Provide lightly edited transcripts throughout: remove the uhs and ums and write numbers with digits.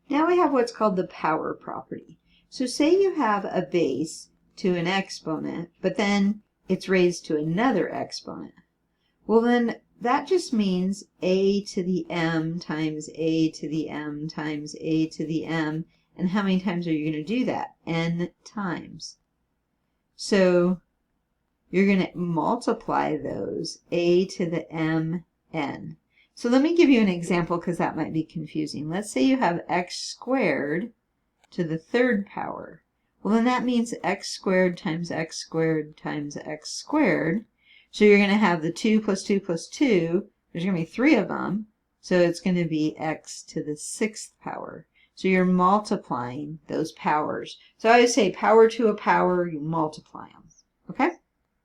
Now we have what's called the power property. So say you have a base to an exponent, but then it's raised to another exponent. Well, then that just means a to the m times a to the m times a to the m. And how many times are you going to do that? N times. So you're going to multiply those, a to the m n. So let me give you an example because that might be confusing. Let's say you have x squared to the third power. Well, then that means x squared times x squared times x squared. So you're going to have the 2 plus 2 plus 2. There's going to be 3 of them. So it's going to be x to the 6th power. So you're multiplying those powers. So I always say power to a power, you multiply them. Okay?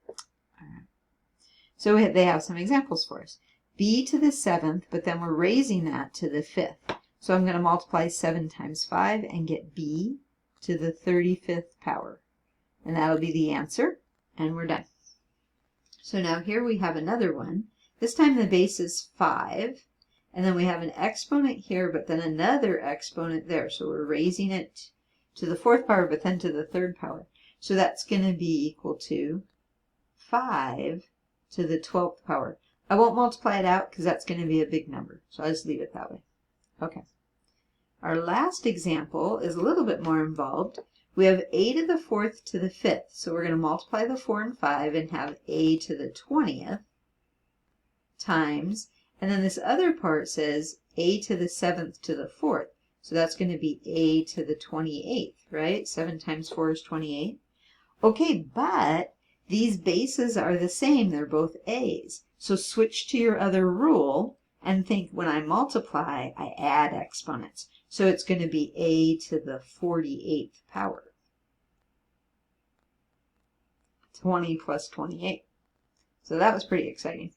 All right. So they have some examples for us. B to the 7th, but then we're raising that to the 5th. So I'm going to multiply 7 times 5 and get b to the 35th power. And that'll be the answer. And we're done. So now here we have another one. This time the base is 5. And then we have an exponent here, but then another exponent there. So we're raising it to the 4th power, but then to the 3rd power. So that's going to be equal to 5 to the 12th power. I won't multiply it out because that's going to be a big number. So I'll just leave it that way. Okay. Our last example is a little bit more involved. We have a to the 4th to the 5th. So we're going to multiply the 4 and 5 and have a to the 20th times. And then this other part says a to the 7th to the 4th. So that's going to be a to the 28th, right? 7 times 4 is 28. Okay, but these bases are the same. They're both a's. So switch to your other rule and think when I multiply, I add exponents. So it's going to be a to the 48th power. 20 plus 28. So that was pretty exciting.